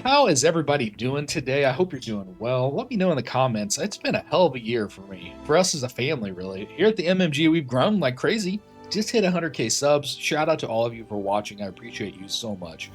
How is everybody doing today? I hope you're doing well. Let me know in the comments. It's been a hell of a year for me, for us as a family, really. Here at the MMG, we've grown like crazy. Just hit 100k subs. Shout out to all of you for watching. I appreciate you so much.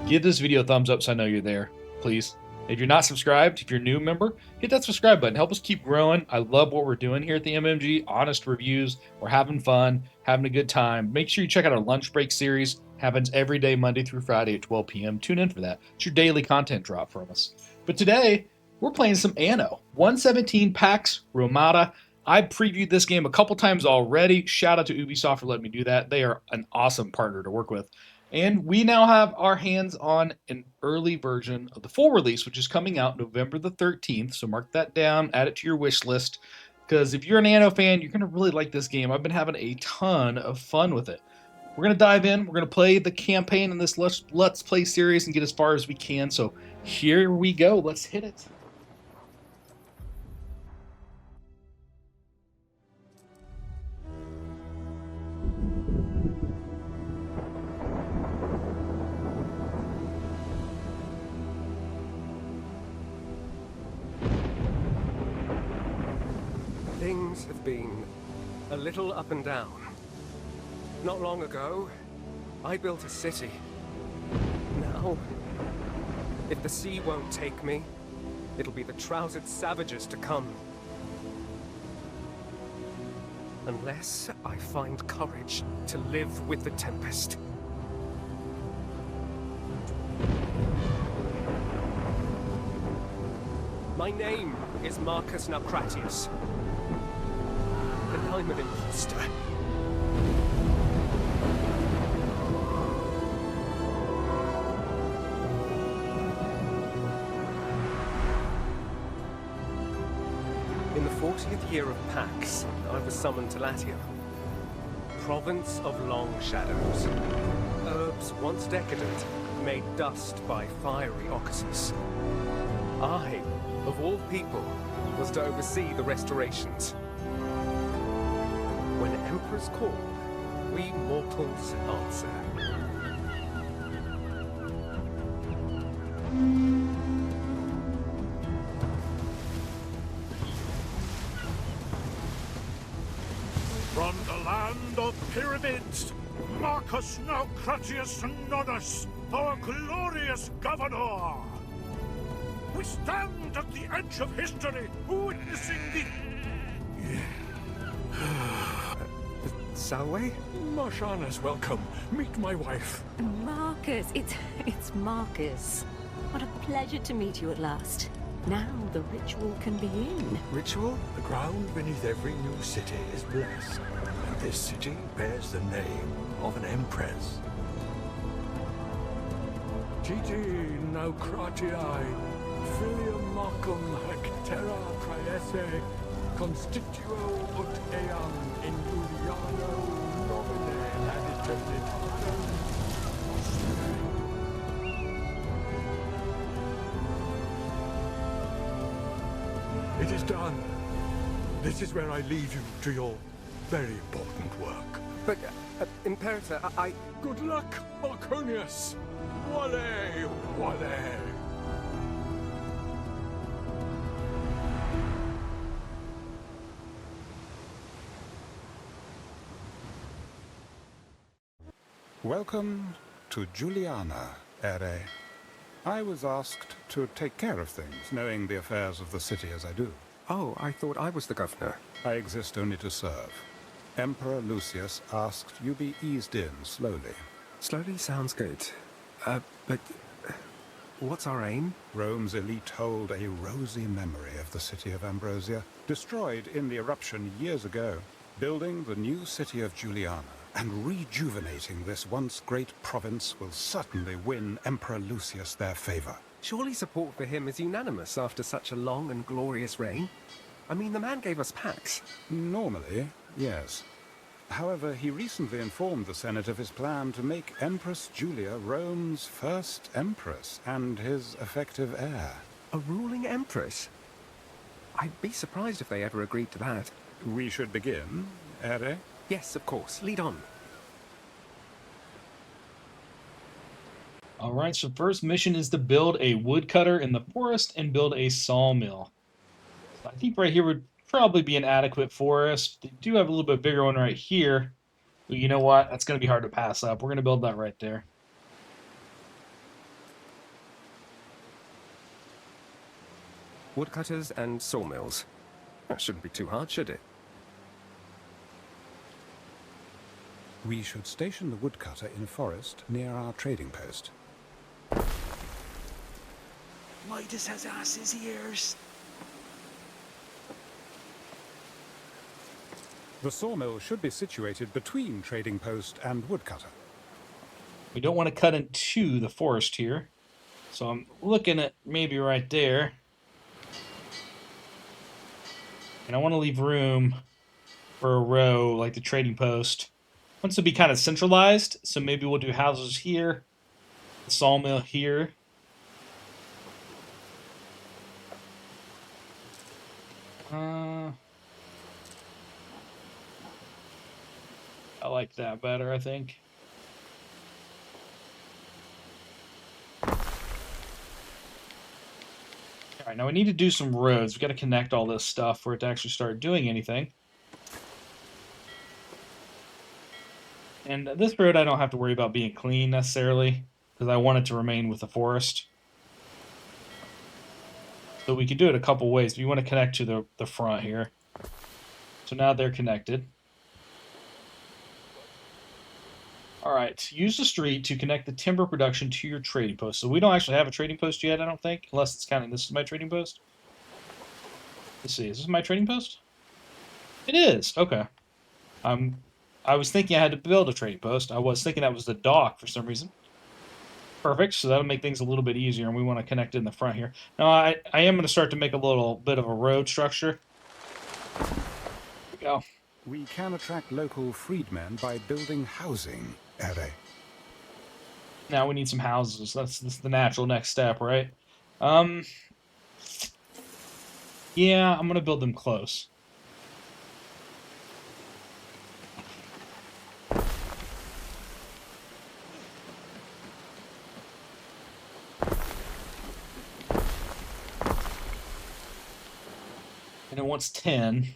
Give this video a thumbs up so I know you're there, please. If you're not subscribed, if you're a new member, hit that subscribe button. Help us keep growing. I love what we're doing here at the MMG. Honest reviews. We're having fun, having a good time. Make sure you check out our lunch break series. Happens every day, Monday through Friday at 12 p.m. Tune in for that. It's your daily content drop from us. But today, we're playing some Anno. 117 Pax Romana. I previewed this game a couple times already. Shout out to Ubisoft for letting me do that. They are an awesome partner to work with. And we now have our hands on an early version of the full release, which is coming out November the 13th. So mark that down, add it to your wish list. Because if you're an Anno fan, you're going to really like this game. I've been having a ton of fun with it. We're going to dive in. We're going to play the campaign in this Let's Play series and get as far as we can. So here we go. Let's hit it. Things have been a little up and down. Not long ago, I built a city. Now, if the sea won't take me, it'll be the trousered savages to come. Unless I find courage to live with the Tempest. My name is Marcus Ncratius. And I'm an imposter. In the 40th year of Pax, I was summoned to Latium, province of long shadows. Herbs once decadent, made dust by fiery ocasus. I, of all people, was to oversee the restorations. When Empress called, we mortals answer. From the land of pyramids, Marcus Ncratius Nonus, our glorious governor. We stand at the edge of history, witnessing the... Salwe? Marshana's welcome. Meet my wife. Marcus, it's Marcus. What a pleasure to meet you at last. Now the ritual can begin. Ritual? The ground beneath every new city is blessed, and this city bears the name of an Empress. Titi Naucratii, filium Marcum hac terra praese, constituo ut eam in Juliano nomine ad eternitatem. It is done. This is where I leave you to your very important work. But, Imperator, I... Good luck, Marconius! Wale, wale! Welcome to Juliana, Ere. I was asked to take care of things, knowing the affairs of the city as I do. Oh, I thought I was the governor. I exist only to serve. Emperor Lucius asked you be eased in slowly. Slowly sounds good. But... what's our aim? Rome's elite hold a rosy memory of the city of Ambrosia, destroyed in the eruption years ago. Building the new city of Juliana and rejuvenating this once great province will certainly win Emperor Lucius their favor. Surely support for him is unanimous after such a long and glorious reign? I mean, the man gave us Pax. Normally, yes. However, he recently informed the Senate of his plan to make Empress Julia Rome's first empress and his effective heir. A ruling empress? I'd be surprised if they ever agreed to that. We should begin, Ere? Yes, of course. Lead on. All right, so first mission is to build a woodcutter in the forest and build a sawmill. So I think right here would probably be an adequate forest. They do have a little bit bigger one right here. But you know what? That's going to be hard to pass up. We're going to build that right there. Woodcutters and sawmills. That shouldn't be too hard, should it? We should station the woodcutter in forest near our trading post. Midas has ass's ears. The sawmill should be situated between trading post and woodcutter. We don't want to cut into the forest here. So I'm looking at maybe right there. And I want to leave room for a row like the trading post. I want it to be kind of centralized. So maybe we'll do houses here. The sawmill here. I like that better, I think. Alright, now we need to do some roads. We've got to connect all this stuff for it to actually start doing anything. And this road I don't have to worry about being clean necessarily, because I want it to remain with the forest. So we could do it a couple ways. But you want to connect to the front here. So now they're connected. Alright, use the street to connect the timber production to your trading post. So we don't actually have a trading post yet, I don't think. Unless it's counting this is my trading post. Let's see, is this my trading post? It is, okay. I was thinking I had to build a trading post. I was thinking that was the dock for some reason. Perfect, so that'll make things a little bit easier, and we want to connect it in the front here. Now, I am going to start to make a little bit of a road structure. Here we go. We can attract local freedmen by building housing, Ere. Now we need some houses. That's the natural next step, right? Yeah, I'm going to build them close. And it wants 10.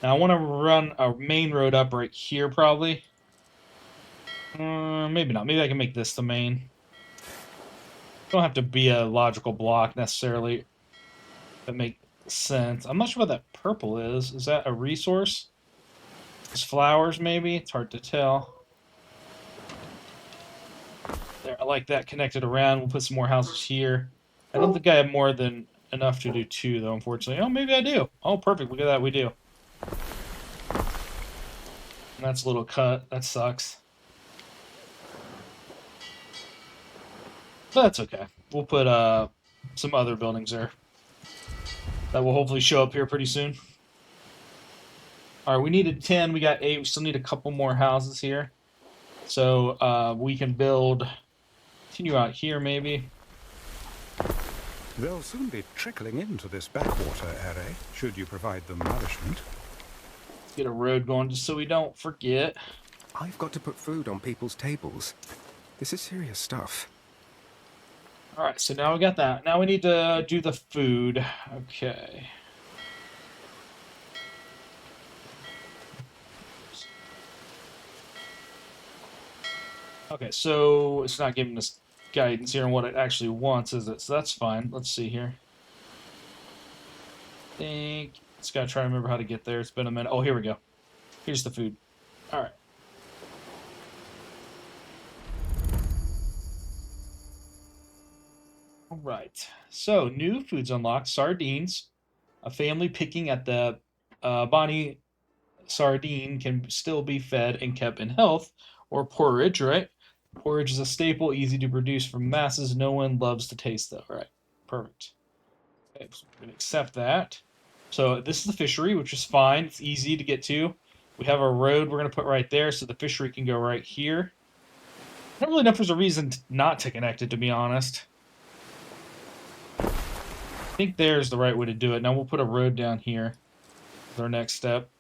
Now I want to run a main road up right here, probably. Maybe not. Maybe I can make this the main. Don't have to be a logical block necessarily. That make sense. I'm not sure what that purple is. Is that a resource? It's flowers, maybe? It's hard to tell. There, I like that connected around. We'll put some more houses here. I don't think I have more than enough to do 2, though, unfortunately. Oh, maybe I do. Oh, perfect. Look at that. We do. And that's a little cut. That sucks. But that's okay. We'll put some other buildings there. That will hopefully show up here pretty soon. Alright, we needed 10. We got 8. We still need a couple more houses here. So we can continue out here maybe. They'll soon be trickling into this backwater, Ere, should you provide them nourishment. Get a road going just so we don't forget. I've got to put food on people's tables. This is serious stuff. Alright, so now we got that. Now we need to do the food. Okay. Okay, so it's not giving us guidance here on what it actually wants, is it? So that's fine. Let's see here. I think just gotta try to remember how to get there. It's been a minute. Oh, here we go. Here's the food. Alright. Alright. So, new foods unlocked. Sardines. A family picking at the Bonnie sardine can still be fed and kept in health. Or porridge, right? Porridge is a staple, easy to produce from masses. No one loves to taste, though. All right, perfect. Okay, so we're going to accept that. So this is the fishery, which is fine. It's easy to get to. We have a road we're going to put right there, so the fishery can go right here. I don't really know if there's a reason not to connect it, to be honest. I think there's the right way to do it. Now we'll put a road down here as our next step.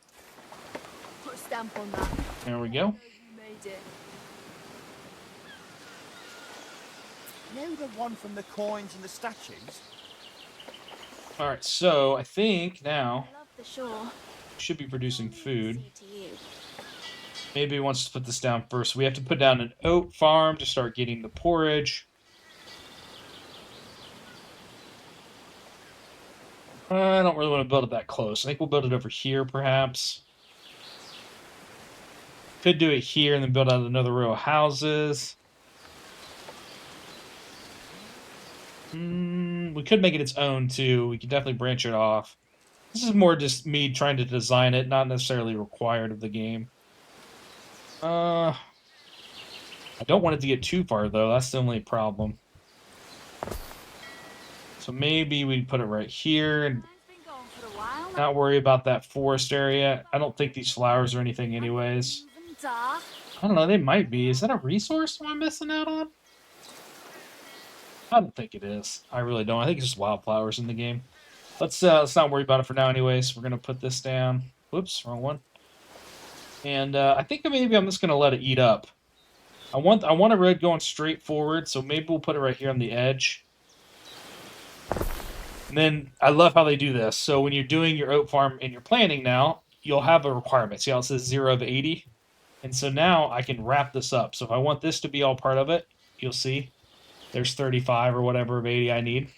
Put a stamp on that. There we go. You made it. You know the one from the coins and the statues? All right, so I think now I love the shore. should be producing food. Sea to you. Maybe he wants to put this down first. We have to put down an oat farm to start getting the porridge. I don't really want to build it that close. I think we'll build it over here, perhaps. Could do it here and then build out another row of houses. We could make it its own, too. We could definitely branch it off. This is more just me trying to design it, not necessarily required of the game. I don't want it to get too far, though. That's the only problem. So maybe we put it right here and Mine's been gone for a while. not worry about that forest area. I don't think these flowers are anything anyways. Even dark. I don't know, they might be. Is that a resource am I missing out on? I don't think it is. I really don't. I think it's just wildflowers in the game. Let's not worry about it for now anyways. We're gonna put this down. Whoops, wrong one. And I think maybe I'm just gonna let it eat up. I want a road going straight forward, so maybe we'll put it right here on the edge. And then I love how they do this. So when you're doing your oat farm and you're planning now, you'll have a requirement. See how it says 0 of 80? And so now I can wrap this up. So if I want this to be all part of it, you'll see there's 35 or whatever of 80 I need.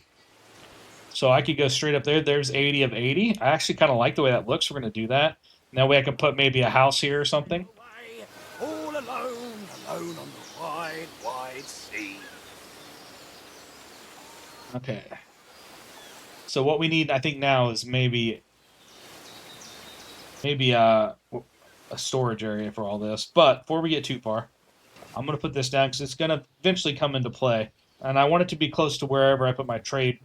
So I could go straight up there. There's 80 of 80. I actually kind of like the way that looks. We're going to do that. And that way I can put maybe a house here or something. All alone, alone on the wide, wide sea. Okay. So what we need, I think, now is maybe a storage area for all this. But before we get too far, I'm going to put this down because it's going to eventually come into play. And I want it to be close to wherever I put my trade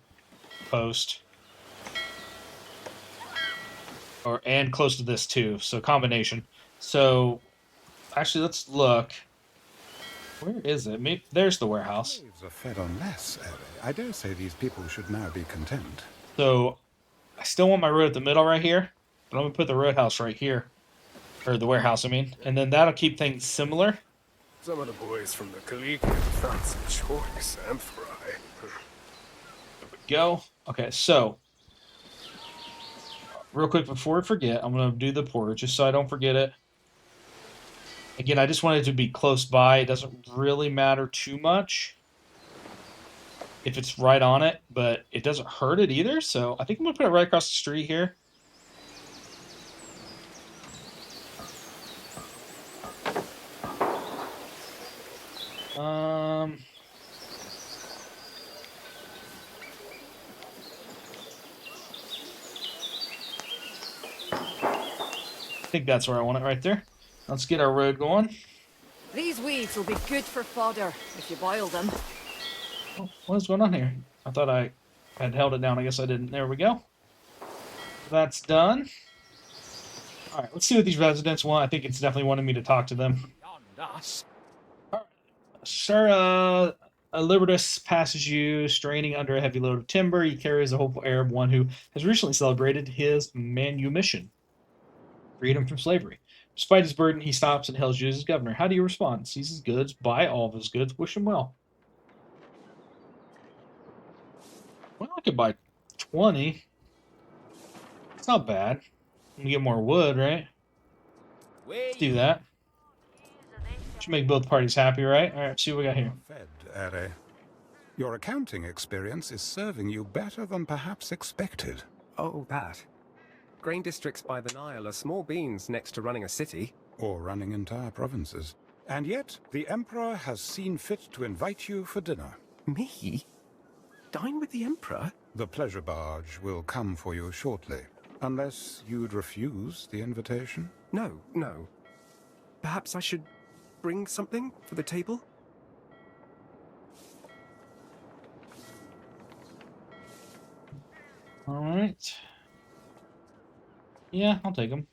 post. And close to this too, so combination. So, actually, let's look. Where is it? Maybe, there's the warehouse. Slaves are fed on less, Ellie. I dare say these people should now be content. So, I still want my road at the middle right here, but I'm going to put the roadhouse right here. Or the warehouse, I mean. And then that'll keep things similar. Some of the boys from the Collegiate found some choice amphorae. There we go. Okay, so real quick before I forget, I'm going to do the porridge just so I don't forget it. Again, I just want it to be close by. It doesn't really matter too much if it's right on it, but it doesn't hurt it either. So I think I'm going to put it right across the street here. I think that's where I want it right there. Let's get our road going. These weeds will be good for fodder if you boil them. Oh, what is going on here? I thought I had held it down. I guess I didn't. There we go. That's done. All right, let's see what these residents want. I think it's definitely wanting me to talk to them. Sir, Libertus passes you, straining under a heavy load of timber. He carries a hopeful air of one who has recently celebrated his manumission, freedom from slavery. Despite his burden, he stops and hails you as his governor. How do you respond? Seize his goods, buy all of his goods, wish him well. Well, I could buy 20. It's not bad. We get more wood, right? Let's do that. Should make both parties happy, right? All right, see what we got here. Fed, Ere. Your accounting experience is serving you better than perhaps expected. Oh, that. Grain districts by the Nile are small beans next to running a city. Or running entire provinces. And yet, the Emperor has seen fit to invite you for dinner. Me? Dine with the Emperor? The pleasure barge will come for you shortly. Unless you'd refuse the invitation? No, no. Perhaps I should bring something for the table? All right. Yeah, I'll take them.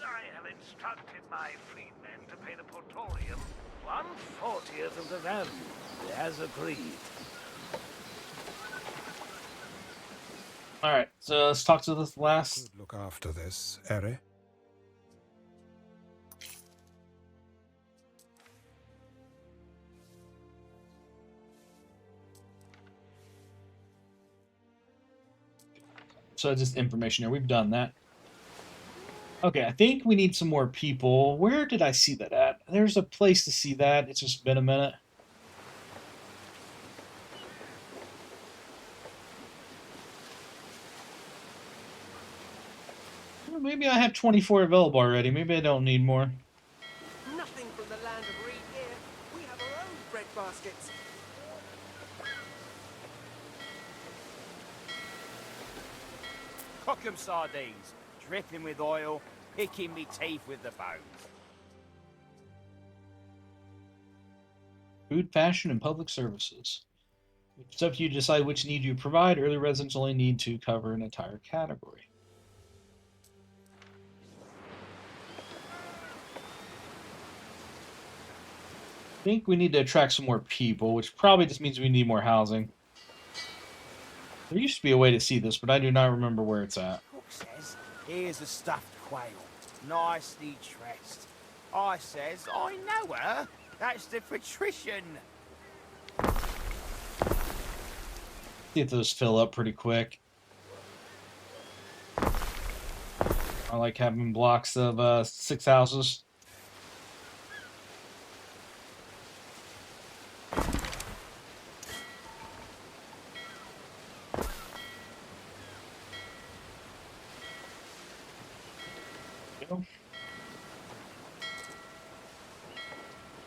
I have instructed my freedmen to pay the portorium 1/40th of the value, as agreed. All right, so let's talk to this last. Look after this, Ere. So it's just information here. We've done that. Okay, I think we need some more people. Where did I see that at? There's a place to see that. It's just been a minute. Well, maybe I have 24 available already. Maybe I don't need more. Nothing from the land of Reed here. We have our own bread baskets. Cockham sardines, dripping with oil, picking me teeth with the bones. Food, fashion, and public services. It's up to you to decide which need you provide. Early residents only need to cover an entire category. I think we need to attract some more people, which probably just means we need more housing. There used to be a way to see this, but I do not remember where it's at. Cook says, here's a stuffed quail, nicely dressed. I says, I know her. That's the patrician. See if those fill up pretty quick. I like having blocks of 6 houses.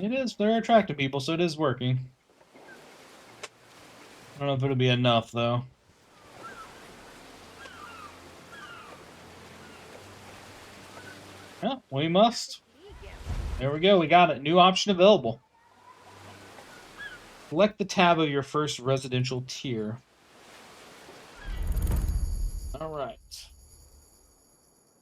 It is. They're attracting people, so it is working. I don't know if it'll be enough, though. Yeah, we must. There we go. We got it. New option available. Select the tab of your first residential tier. All right.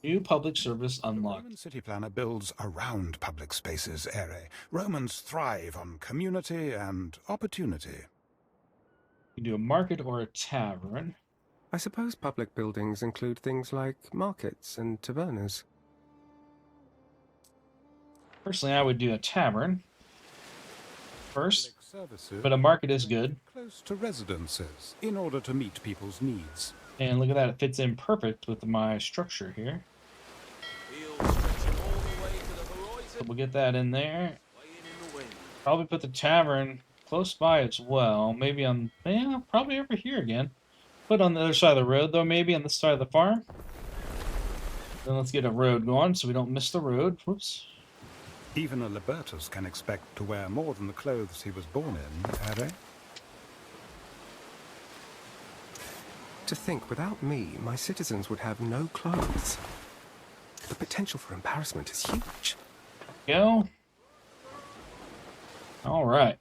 New public service unlocked. The Roman city planner builds around public spaces, Ere. Romans thrive on community and opportunity. You can do a market or a tavern. I suppose public buildings include things like markets and tavernas. Personally, I would do a tavern first, Services but a market is good. close to residences in order to meet people's needs. And look at that, it fits in perfect with my structure here. So we'll get that in there. Probably put the tavern close by as well. Maybe on, yeah, probably over here again. Put on the other side of the road, though, maybe on this side of the farm. Then let's get a road going so we don't miss the road. Whoops. Even a Libertus can expect to wear more than the clothes he was born in, Ere. To think, without me, my citizens would have no clothes. The potential for embarrassment is huge. Go. All right.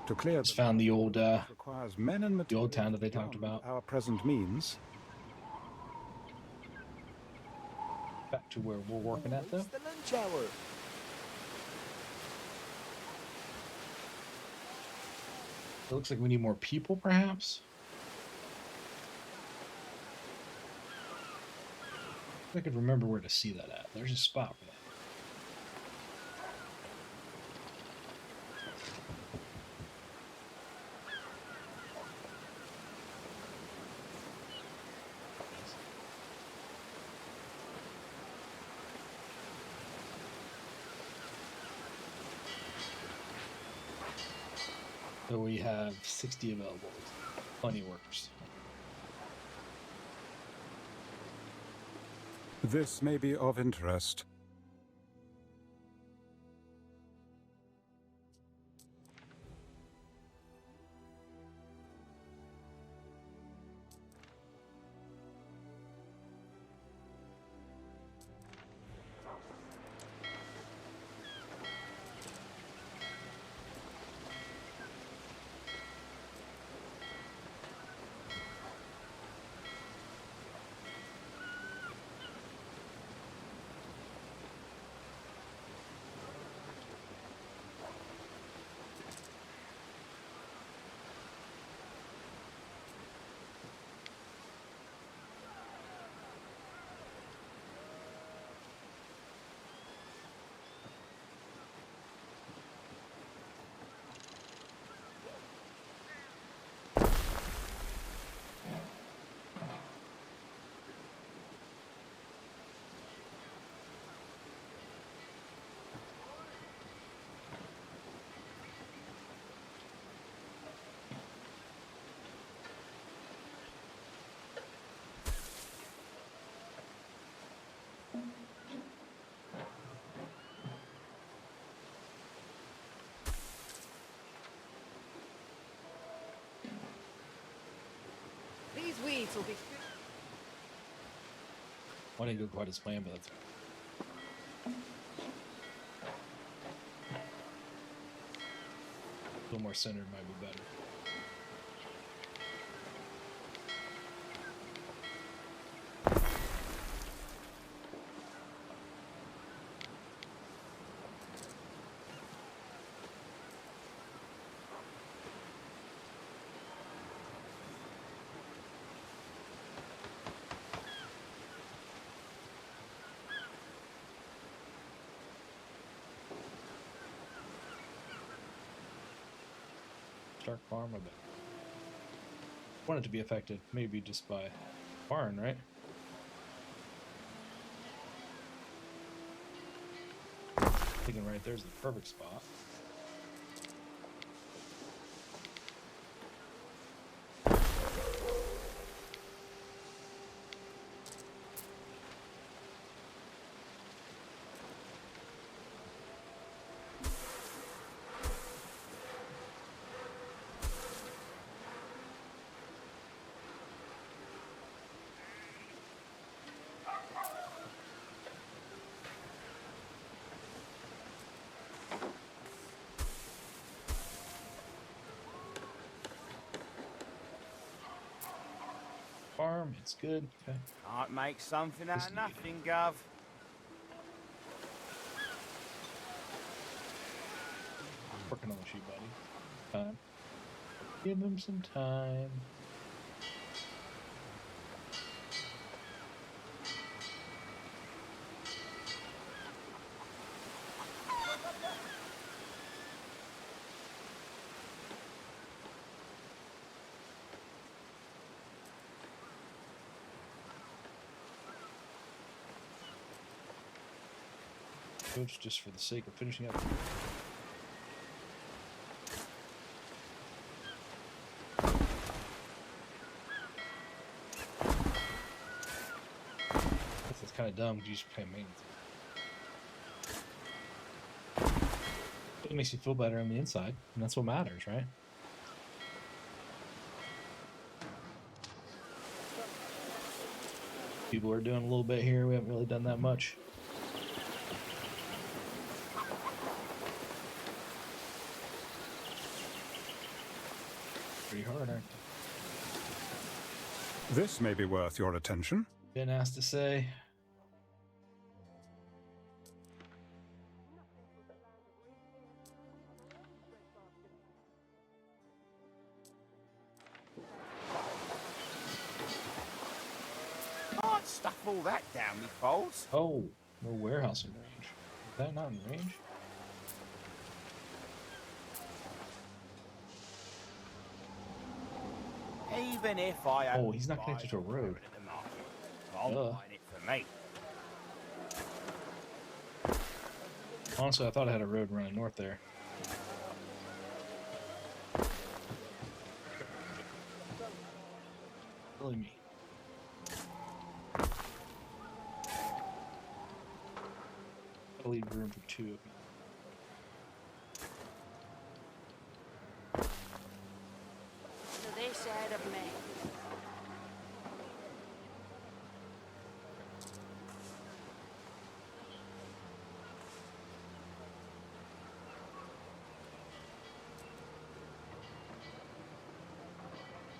To clear Just found the old requires men and the old town that they talked about. Our present means. Back to where we're working at, though. It's the lunch hour. It looks like we need more people, perhaps. I could remember where to see that at. There's a spot for that. So we have 60 available. Plenty of workers. This may be of interest. wheat'll be good. I didn't go quite as planned, but that's a little more centered might be better. Dark farm, I bet. Want it to be affected, maybe just by barn, right? Thinking right there's the perfect spot. Farm, it's good. Okay. Can't make something out Just of nothing, Gov. Working on the sheep, buddy. Time. Give him some time. Coach, just for the sake of finishing up. That's kind of dumb because you just pay maintenance. It makes you feel better on the inside, and that's what matters, right? People are doing a little bit here. We haven't really done that much. Pretty hard, aren't they? This may be worth your attention. Been asked to say. Can't stuff all that down me folds. Oh, no warehouse in range. Is that not in range? Even if I Oh, he's not connected to a road. at the market, I'm buying it for me. Honestly, I thought I had a road running north there. Really me. Gotta leave room for two of me. So they said of me.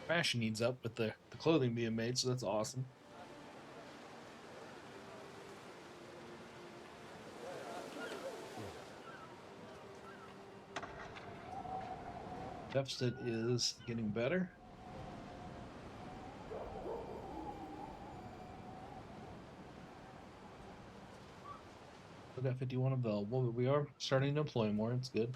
Fashion needs up with the clothing being made, so that's awesome. Deficit is getting better. We got 51 available, but we are starting to employ more. It's good.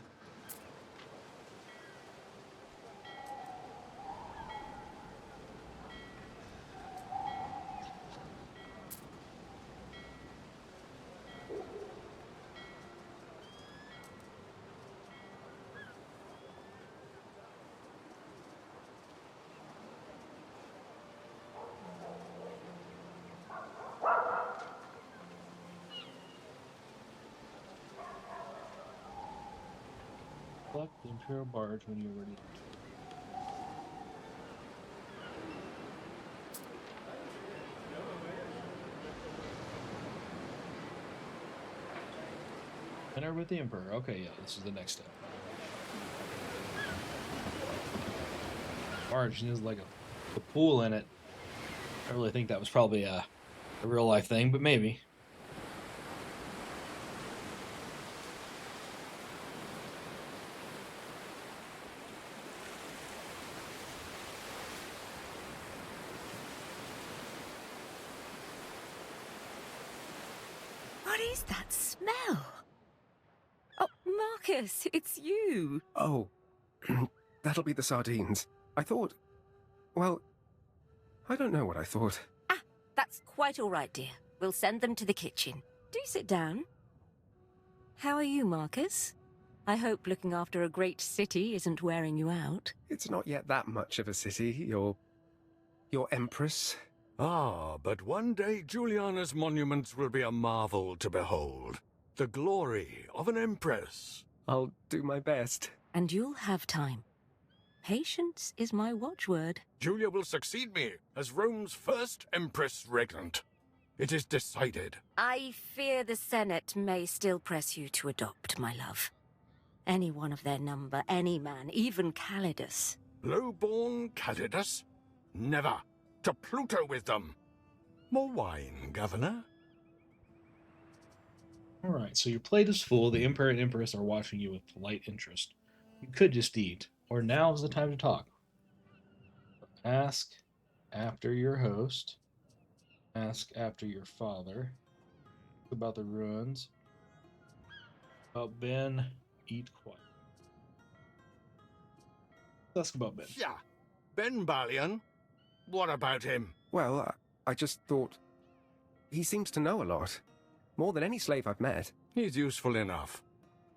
Select the Imperial Barge when you're ready. Enter with the Emperor. Okay, yeah, this is the next step. Margin is like a pool in it. I really think that was probably a real life thing, but maybe. What is that smell? Oh, Marcus, it's you. Oh, that'll be the sardines. I thought... Well, I don't know what I thought. Ah, that's quite all right, dear. We'll send them to the kitchen. Do sit down. How are you, Marcus? I hope looking after a great city isn't wearing you out. It's not yet that much of a city, your Empress. Ah, but one day Juliana's monuments will be a marvel to behold. The glory of an Empress. I'll do my best. And you'll have time. Patience is my watchword. Julia will succeed me as Rome's first Empress regnant. It is decided. I fear the Senate may still press you to adopt, my love. Any one of their number, any man, even Calidus. Low-born Calidus? Never. To Pluto with them. More wine, Governor? Alright, so your plate is full. The Emperor and Empress are watching you with polite interest. You could just eat, or now's the time to talk. Ask after your host. Ask after your father. About the ruins. About Ben. Eat quiet. Let's ask about Ben. Yeah. Ben Balian? What about him? Well, I just thought... He seems to know a lot. More than any slave I've met. He's useful enough.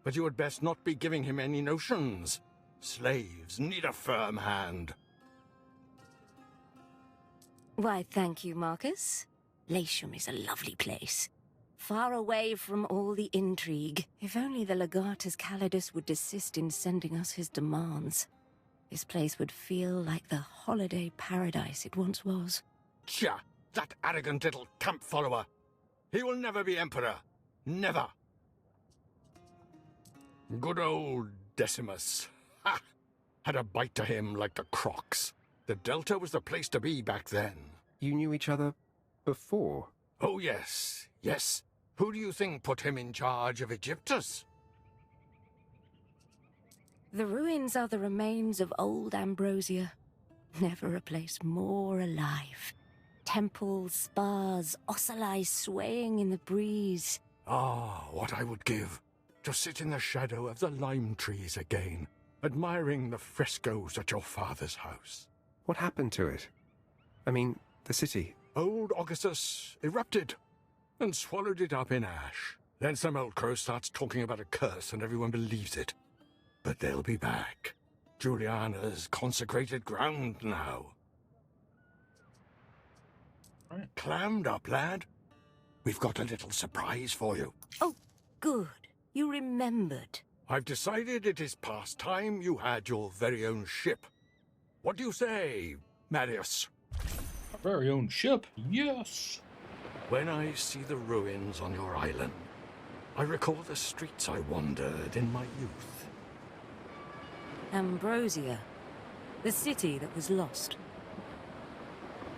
But you had best not be giving him any notions. Slaves need a firm hand. Why, thank you, Marcus. Latium is a lovely place. Far away from all the intrigue. If only the Legatus Calidus would desist in sending us his demands. This place would feel like the holiday paradise it once was. Tcha! That arrogant little camp follower. He will never be emperor. Never. Good old Decimus. Ha! Had a bite to him like the Crocs. The Delta was the place to be back then. You knew each other before? Oh, yes. Yes. Who do you think put him in charge of Egyptus? The ruins are the remains of old Ambrosia. Never a place more alive. Temples, spas, ocelli swaying in the breeze. Ah, what I would give to sit in the shadow of the lime trees again, admiring the frescoes at your father's house. What happened to it? I mean, the city. Old Augustus erupted and swallowed it up in ash. Then some old crow starts talking about a curse and everyone believes it. But they'll be back. Juliana's consecrated ground now. Right. Clammed up, lad. We've got a little surprise for you. Oh, good. You remembered. I've decided it is past time you had your very own ship. What do you say, Marius? Our very own ship? Yes. When I see the ruins on your island, I recall the streets I wandered in my youth. Ambrosia. The city that was lost.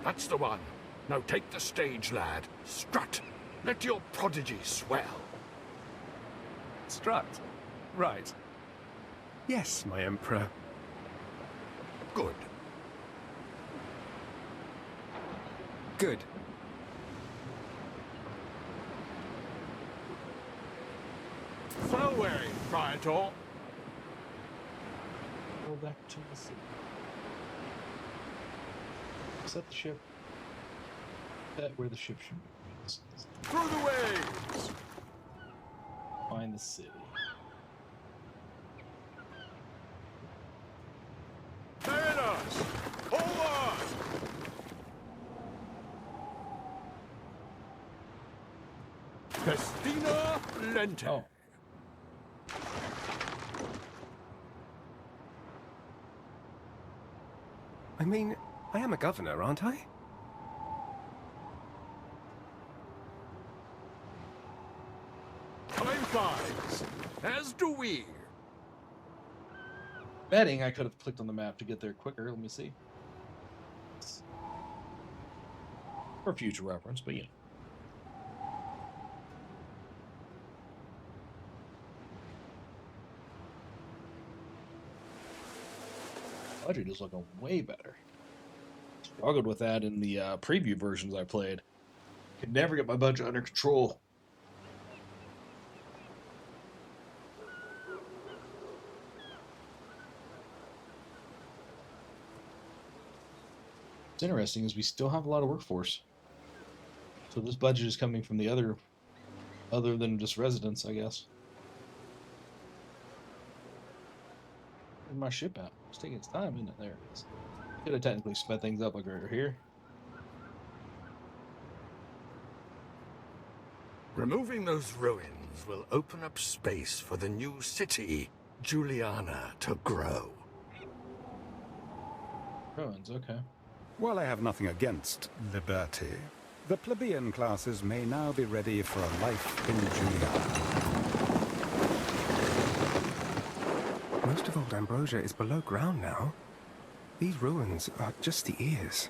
That's the one. Now take the stage, lad. Strut. Let your prodigy swell. Strut. Right. Yes, my Emperor. Good. Good. Sail away, Praetor. Go back to the city. Set the ship. Set where the ship should be. Through the waves! Find the city. Taverns! Forward! Festina Lente. Oh. I mean, I am a governor, aren't I? Time flies. As do we. Betting I could have clicked on the map to get there quicker. Let me see. For future reference, but you know. Budget is looking way better. Struggled with that in the preview versions I played. Could never get my budget under control. What's interesting is we still have a lot of workforce. So this budget is coming from the other than just residents, I guess. Where's my ship at? It's taking its time, isn't it? There it is. Could have technically sped things up like right here. Removing those ruins will open up space for the new city, Juliana, to grow. Ruins, okay. While I have nothing against liberty, the plebeian classes may now be ready for a life in Juliana. Most of old Ambrosia is below ground now. These ruins are just the ears.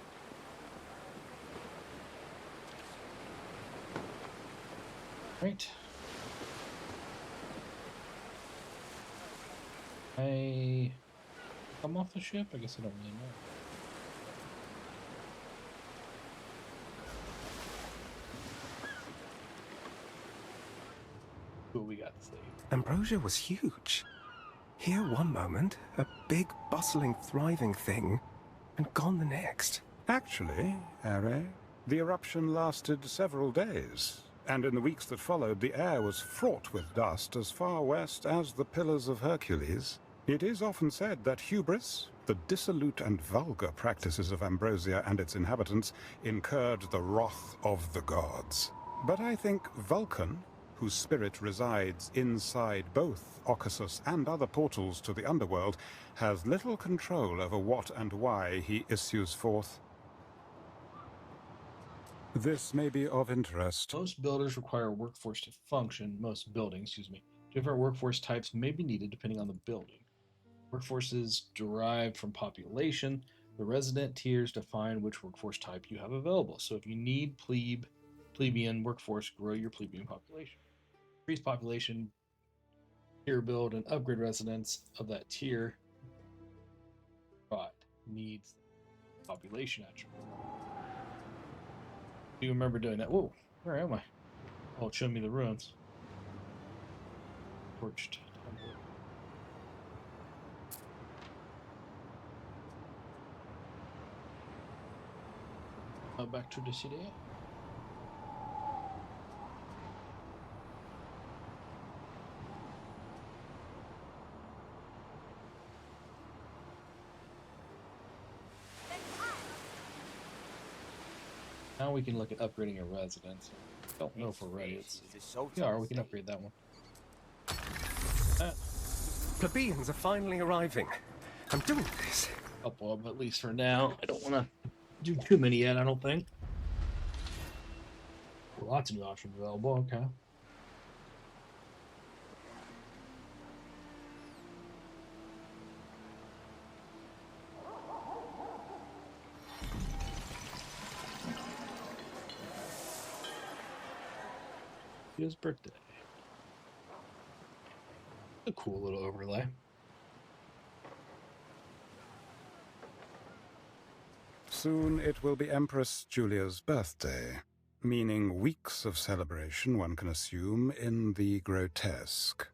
Right. I come off the ship? I guess I don't really know. Who we got to see? Ambrosia was huge. Here one moment, a big, bustling, thriving thing, and gone the next. Actually, Are, the eruption lasted several days, and in the weeks that followed, the air was fraught with dust as far west as the Pillars of Hercules. It is often said that hubris, the dissolute and vulgar practices of Ambrosia and its inhabitants, incurred the wrath of the gods. But I think Vulcan, whose spirit resides inside both Occasus and other portals to the underworld, has little control over what and why he issues forth. This may be of interest. Most builders require a workforce to function. Most buildings, excuse me. Different workforce types may be needed depending on the building. Workforces derived from population. The resident tiers define which workforce type you have available. So if you need plebeian workforce, grow your plebeian population. Increase population, tier build, and upgrade residents of that tier. But needs population attribute. Do you remember doing that? Whoa, where am I? Oh, it's showing me the ruins. Torched. Back to the city. Now we can look at upgrading a residence. Don't know if we're ready. Yeah, we can upgrade that one. Plebeians are finally arriving. I'm doing this. Couple of them, at least for now. I don't want to do too many yet, I don't think. Lots of new options available, okay. His birthday. A cool little overlay. Soon it will be Empress Julia's birthday, meaning weeks of celebration, one can assume, in the grotesque.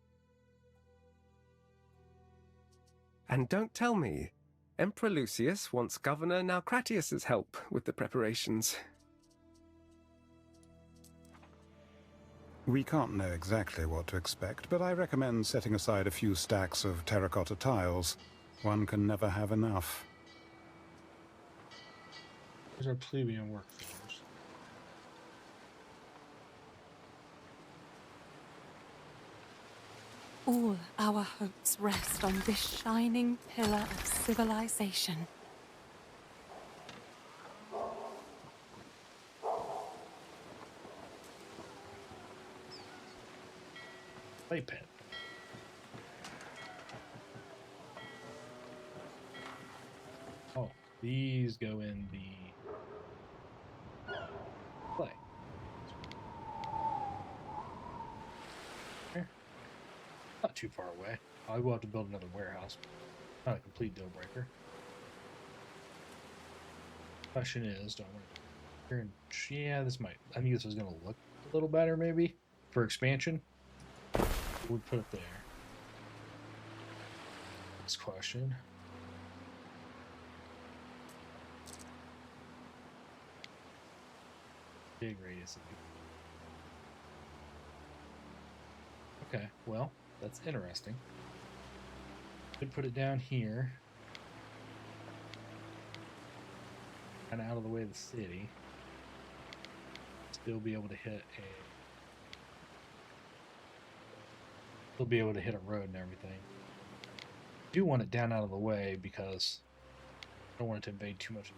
And don't tell me, Emperor Lucius wants Governor Ncratius's help with the preparations. We can't know exactly what to expect, but I recommend setting aside a few stacks of terracotta tiles. One can never have enough. Here's our plebeian workforce. All our hopes rest on this shining pillar of civilization. Playpen. These go in the play. Here. Not too far away. I will have to build another warehouse. Not a complete deal breaker. Question is, do I want to... Yeah, this might... I think this is going to look a little better, maybe, for expansion. We'll put it there. Next question. Big radius. Okay, well, that's interesting. Could put it down here. Kind of out of the way of the city. Still be able to hit a... Still be able to hit a road and everything. I do want it down out of the way because I don't want it to invade too much.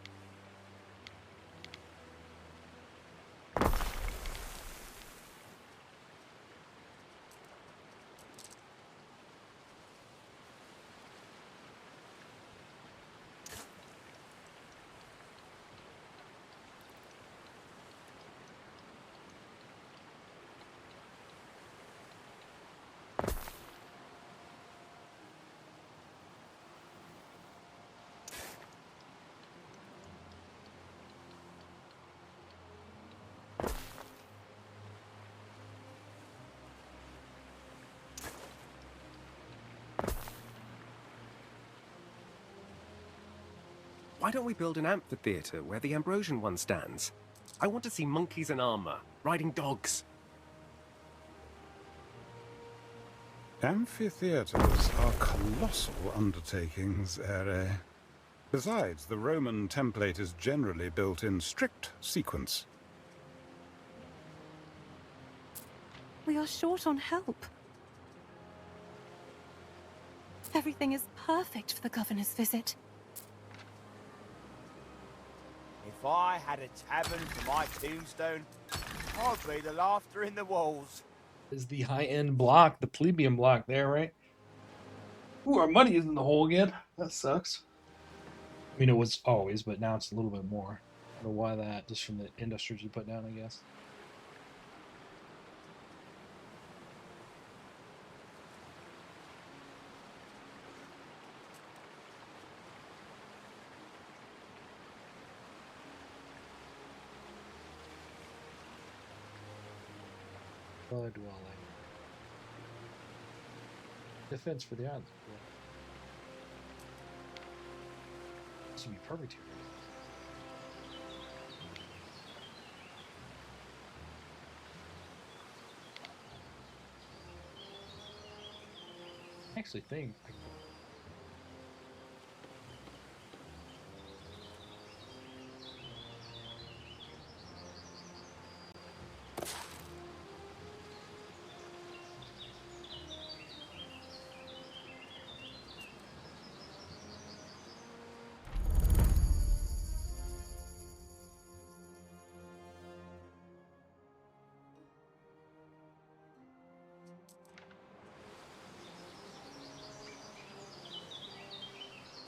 Why don't we build an amphitheater where the Ambrosian one stands? I want to see monkeys in armor, riding dogs. Amphitheaters are colossal undertakings, Ere. Besides, the Roman template is generally built in strict sequence. We are short on help. Everything is perfect for the governor's visit. If I had a tavern for my tombstone, I'd be the laughter in the walls. Is the high-end block, the plebeian block there, right? Ooh, our money is in the hole again. That sucks. I mean, it was always, but now it's a little bit more. I don't know why that, just from the industries you put down, I guess. Blood dwelling. Defense for the island. Yeah. This would be perfect here. I actually think I could...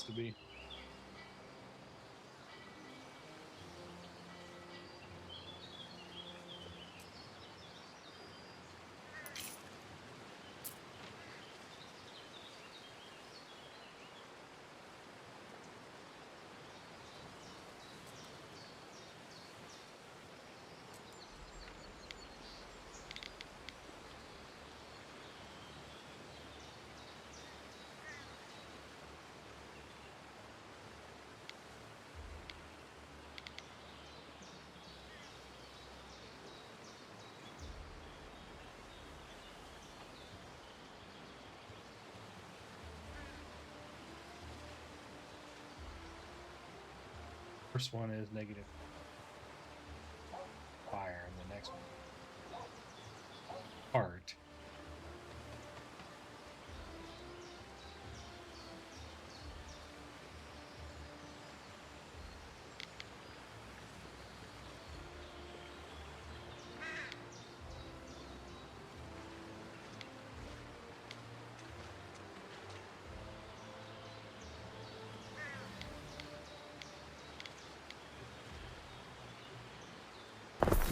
to be. First one is negative fire, and the next one art.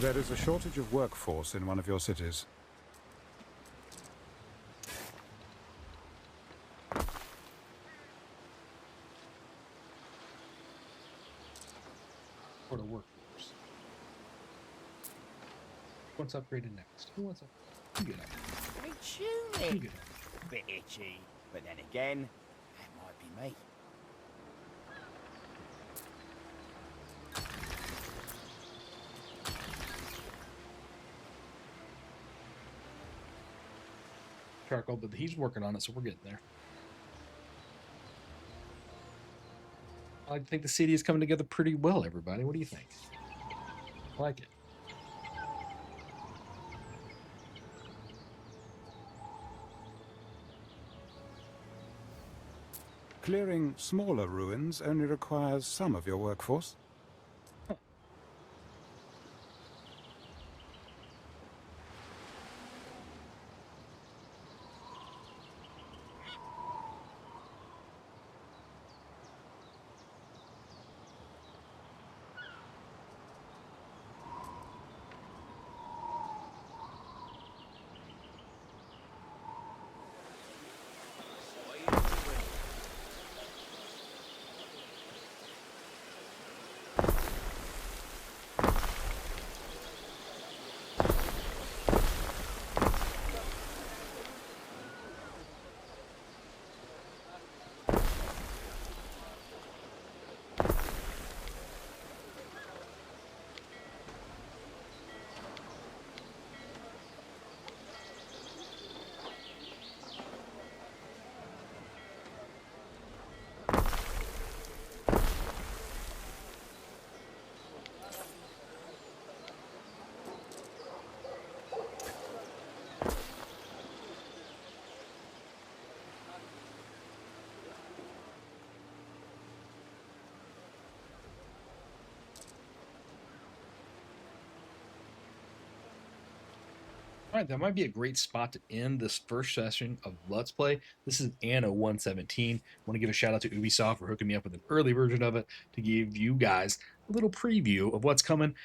There is a shortage of workforce in one of your cities. For the workforce. What's upgraded next? Who wants up? You get up. Hey, tune You it. get up. Bit itchy, but then again, that might be me. Charcoal, but he's working on it, so we're getting there. I think the city is coming together pretty well, everybody. What do you think? I like it. Clearing smaller ruins only requires some of your workforce. All right, that might be a great spot to end this first session of Let's Play. This is Anno 117. I want to give a shout out to Ubisoft for hooking me up with an early version of it to give you guys a little preview of what's coming.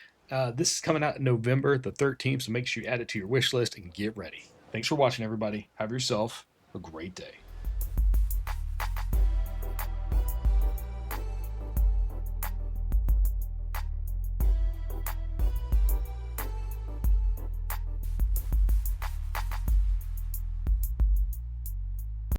This is coming out November the 13th, so make sure you add it to your wish list and get ready. Thanks for watching, everybody. Have yourself a great day.